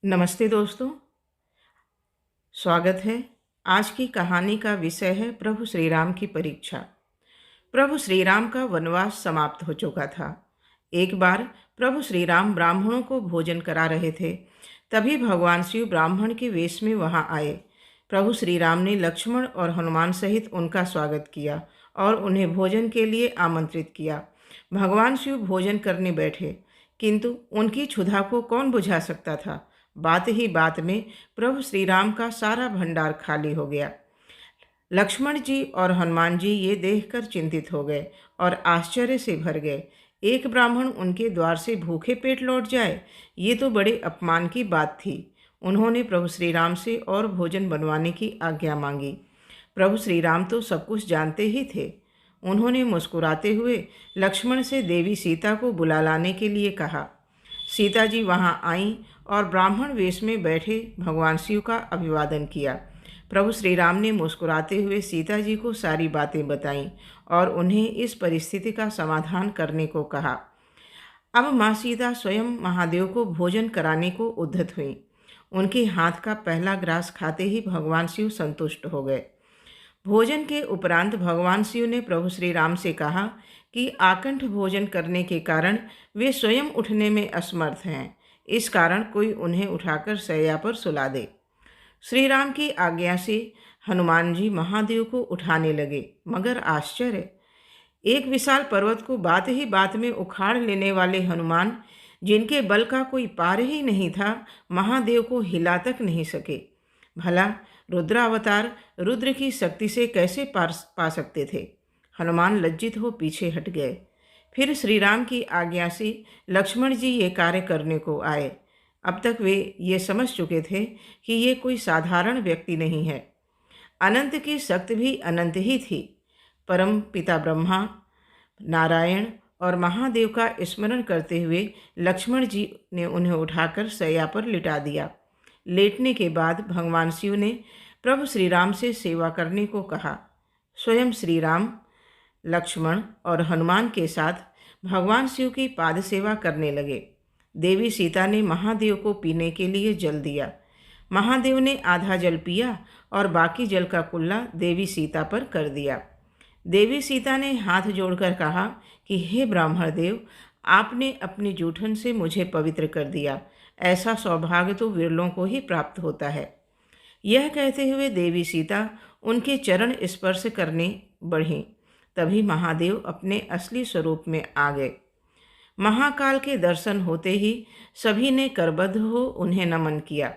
नमस्ते दोस्तों, स्वागत है। आज की कहानी का विषय है प्रभु श्री राम की परीक्षा। प्रभु श्री राम का वनवास समाप्त हो चुका था। एक बार प्रभु श्री राम ब्राह्मणों को भोजन करा रहे थे। तभी भगवान शिव ब्राह्मण के वेश में वहां आए। प्रभु श्री राम ने लक्ष्मण और हनुमान सहित उनका स्वागत किया और उन्हें भोजन के लिए आमंत्रित किया। भगवान शिव भोजन करने बैठे, किंतु उनकी क्षुधा को कौन बुझा सकता था। बात ही बात में प्रभु श्री राम का सारा भंडार खाली हो गया। लक्ष्मण जी और हनुमान जी ये देखकर चिंतित हो गए और आश्चर्य से भर गए। एक ब्राह्मण उनके द्वार से भूखे पेट लौट जाए, ये तो बड़े अपमान की बात थी। उन्होंने प्रभु श्री राम से और भोजन बनवाने की आज्ञा मांगी। प्रभु श्री राम तो सब कुछ जानते ही थे। उन्होंने मुस्कुराते हुए लक्ष्मण से देवी सीता को बुला लाने के लिए कहा। सीता जी वहां आईं और ब्राह्मण वेश में बैठे भगवान शिव का अभिवादन किया। प्रभु श्री राम ने मुस्कुराते हुए सीता जी को सारी बातें बताईं और उन्हें इस परिस्थिति का समाधान करने को कहा। अब माँ सीता स्वयं महादेव को भोजन कराने को उद्यत हुई। उनके हाथ का पहला ग्रास खाते ही भगवान शिव संतुष्ट हो गए। भोजन के उपरांत भगवान शिव ने प्रभु श्री राम से कहा कि आकंठ भोजन करने के कारण वे स्वयं उठने में असमर्थ हैं। इस कारण कोई उन्हें उठाकर शैया पर सुला दे। श्री राम की आज्ञा से हनुमान जी महादेव को उठाने लगे, मगर आश्चर्य, एक विशाल पर्वत को बात ही बात में उखाड़ लेने वाले हनुमान, जिनके बल का कोई पार ही नहीं था, महादेव को हिला तक नहीं सके। भला रुद्रावतार रुद्र की शक्ति से कैसे पा सकते थे। हनुमान लज्जित हो पीछे हट गए। फिर श्री राम की आज्ञा से लक्ष्मण जी ये कार्य करने को आए। अब तक वे ये समझ चुके थे कि ये कोई साधारण व्यक्ति नहीं है। अनंत की शक्ति भी अनंत ही थी। परम पिता ब्रह्मा, नारायण और महादेव का स्मरण करते हुए लक्ष्मण जी ने उन्हें उठाकर शैया पर लिटा दिया। लेटने के बाद भगवान शिव ने प्रभु श्री राम से सेवा करने को कहा। स्वयं श्री राम, लक्ष्मण और हनुमान के साथ भगवान शिव की पाद सेवा करने लगे। देवी सीता ने महादेव को पीने के लिए जल दिया। महादेव ने आधा जल पिया और बाकी जल का कुल्ला देवी सीता पर कर दिया। देवी सीता ने हाथ जोड़कर कहा कि हे ब्राह्मण देव, आपने अपनी जूठन से मुझे पवित्र कर दिया। ऐसा सौभाग्य तो विरलों को ही प्राप्त होता है। यह कहते हुए देवी सीता उनके चरण स्पर्श करने बढ़ीं। तभी महादेव अपने असली स्वरूप में आ गए। महाकाल के दर्शन होते ही सभी ने करबद्ध हो उन्हें नमन किया।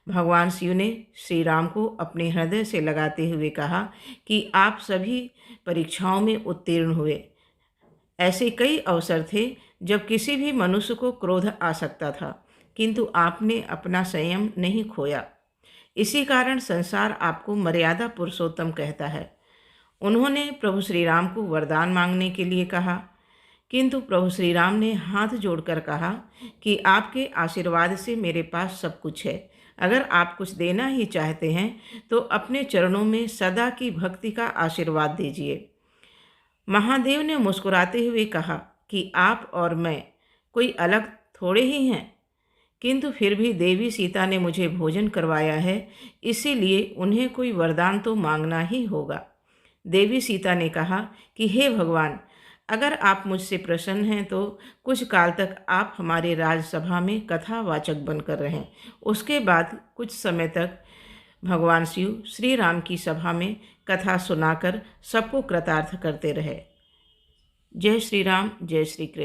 भगवान शिव ने श्री राम को अपने हृदय से लगाते हुए कहा कि आप सभी परीक्षाओं में उत्तीर्ण हुए। ऐसे कई अवसर थे जब किसी भी मनुष्य को क्रोध आ सकता था, किंतु आपने अपना संयम नहीं खोया। इसी कारण संसार आपको मर्यादा पुरुषोत्तम कहता है। उन्होंने प्रभु श्री राम को वरदान मांगने के लिए कहा, किंतु प्रभु श्री राम ने हाथ जोड़कर कहा कि आपके आशीर्वाद से मेरे पास सब कुछ है। अगर आप कुछ देना ही चाहते हैं तो अपने चरणों में सदा की भक्ति का आशीर्वाद दीजिए। महादेव ने मुस्कुराते हुए कहा कि आप और मैं कोई अलग थोड़े ही हैं, किंतु फिर भी देवी सीता ने मुझे भोजन करवाया है, इसीलिए उन्हें कोई वरदान तो मांगना ही होगा। देवी सीता ने कहा कि हे भगवान, अगर आप मुझसे प्रसन्न हैं तो कुछ काल तक आप हमारे राजसभा में कथावाचक बनकर रहें। उसके बाद कुछ समय तक भगवान शिव श्री राम की सभा में कथा सुनाकर सबको कृतार्थ करते रहे। जय श्री राम, जय श्री कृष्ण।